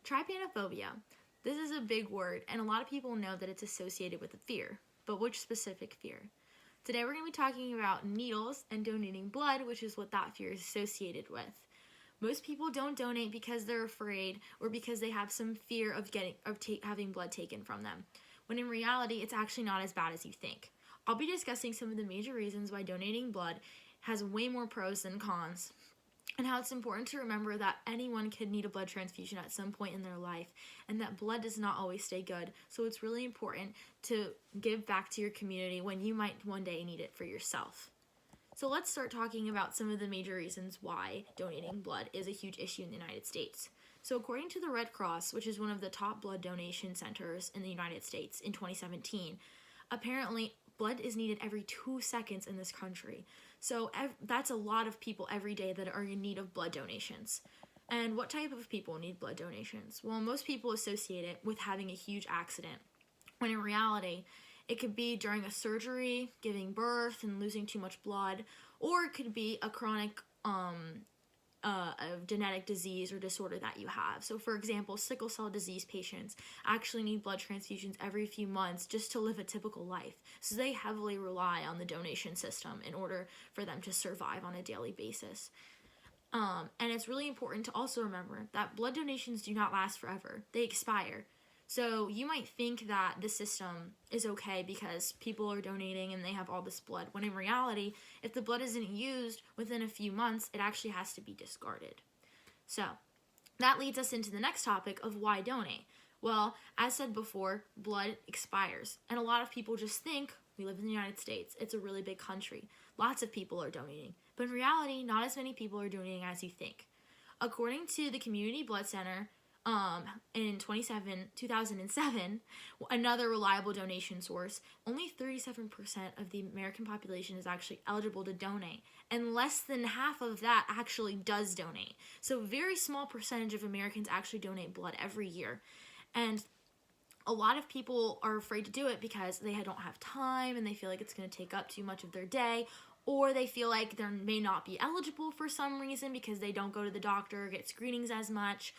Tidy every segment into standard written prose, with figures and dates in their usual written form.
Trypanophobia. This is a big word, and a lot of people know that it's associated with a fear. But which specific fear? Today we're going to be talking about needles and donating blood, which is what that fear is associated with. Most people don't donate because they're afraid or because they have some fear of having blood taken from them, when in reality it's actually not as bad as you think. I'll be discussing some of the major reasons why donating blood has way more pros than cons, and how it's important to remember that anyone could need a blood transfusion at some point in their life, and that blood does not always stay good. So it's really important to give back to your community when you might one day need it for yourself. So let's start talking about some of the major reasons why donating blood is a huge issue in the United States. So according to the Red Cross, which is one of the top blood donation centers in the United States in 2017, apparently blood is needed every 2 seconds in this country. So that's a lot of people every day that are in need of blood donations. And what type of people need blood donations? Well, most people associate it with having a huge accident, when in reality, it could be during a surgery, giving birth, and losing too much blood, or it could be a chronic a genetic disease or disorder that you have. So for example, sickle cell disease patients actually need blood transfusions every few months just to live a typical life. So they heavily rely on the donation system in order for them to survive on a daily basis. And it's really important to also remember that blood donations do not last forever. They expire. So you might think that the system is okay because people are donating and they have all this blood, when in reality, if the blood isn't used within a few months, it actually has to be discarded. So that leads us into the next topic of why donate. Well, as said before, blood expires. And a lot of people just think, we live in the United States, it's a really big country. Lots of people are donating. But in reality, not as many people are donating as you think. According to the Community Blood Center, in 2007, another reliable donation source, only 37% of the American population is actually eligible to donate, and less than half of that actually does donate. So a very small percentage of Americans actually donate blood every year. And a lot of people are afraid to do it because they don't have time and they feel like it's going to take up too much of their day, or they feel like they may not be eligible for some reason because they don't go to the doctor or get screenings as much,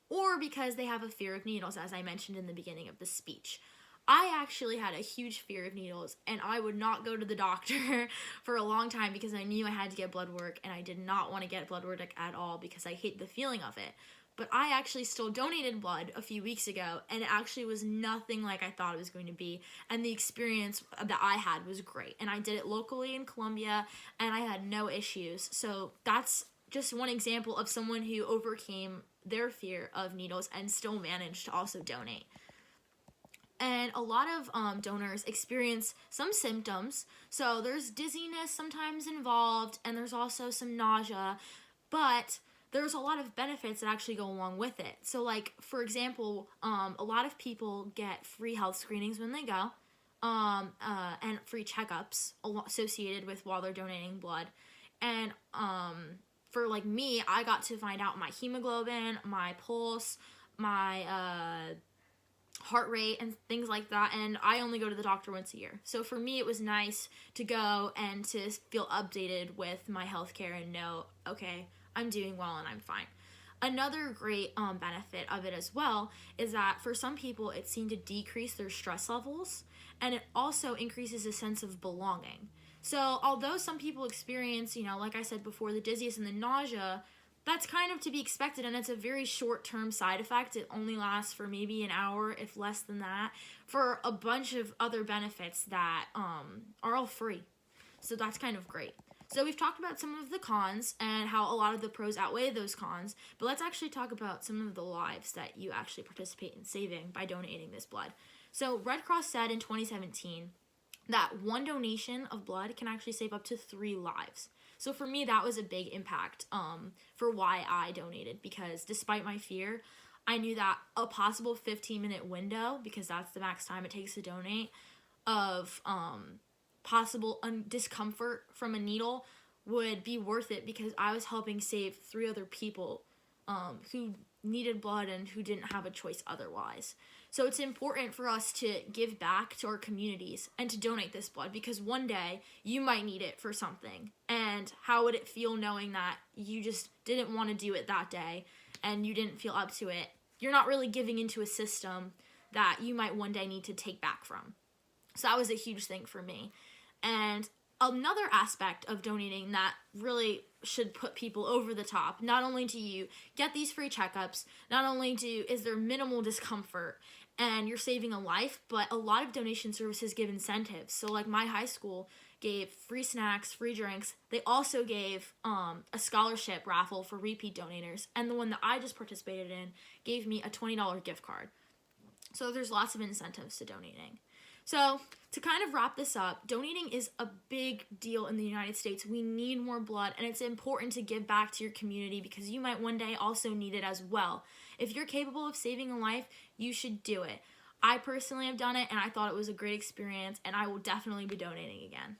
or because they have a fear of needles, as I mentioned in the beginning of the speech. I actually had a huge fear of needles, and I would not go to the doctor for a long time because I knew I had to get blood work, and I did not want to get blood work at all because I hate the feeling of it. But I actually still donated blood a few weeks ago, and it actually was nothing like I thought it was going to be, and the experience that I had was great. And I did it locally in Columbia, and I had no issues. So that's just one example of someone who overcame their fear of needles and still managed to also donate. And a lot of donors experience some symptoms. So there's dizziness sometimes involved, and there's also some nausea, but there's a lot of benefits that actually go along with it. So like, for example, a lot of people get free health screenings when they go, and free checkups associated with while they're donating blood. And for like me, I got to find out my hemoglobin, my pulse, my heart rate, and things like that, and I only go to the doctor once a year. So for me, it was nice to go and to feel updated with my healthcare and know, okay, I'm doing well and I'm fine. Another great benefit of it as well is that for some people, it seemed to decrease their stress levels, and it also increases a sense of belonging. So although some people experience, like I said before, the dizziness and the nausea, that's kind of to be expected, and it's a very short-term side effect. It only lasts for maybe an hour, if less than that, for a bunch of other benefits that are all free. So that's kind of great. So we've talked about some of the cons and how a lot of the pros outweigh those cons, but let's actually talk about some of the lives that you actually participate in saving by donating this blood. So Red Cross said in 2017 that one donation of blood can actually save up to 3 lives. So for me, that was a big impact for why I donated, because despite my fear, I knew that a possible 15-minute window, because that's the max time it takes to donate, of possible discomfort from a needle would be worth it, because I was helping save 3 other people who needed blood and who didn't have a choice otherwise. So it's important for us to give back to our communities and to donate this blood, because one day you might need it for something. And how would it feel knowing that you just didn't want to do it that day and you didn't feel up to it? you're not really giving into a system that you might one day need to take back from. So that was a huge thing for me. And another aspect of donating that really should put people over the top, not only do you get these free checkups, not only is there minimal discomfort and you're saving a life, but a lot of donation services give incentives. So like my high school gave free snacks, free drinks. They also gave a scholarship raffle for repeat donators. And the one that I just participated in gave me a $20 gift card. So there's lots of incentives to donating. So to kind of wrap this up, donating is a big deal in the United States. We need more blood, and it's important to give back to your community because you might one day also need it as well. If you're capable of saving a life, you should do it. I personally have done it, and I thought it was a great experience, and I will definitely be donating again.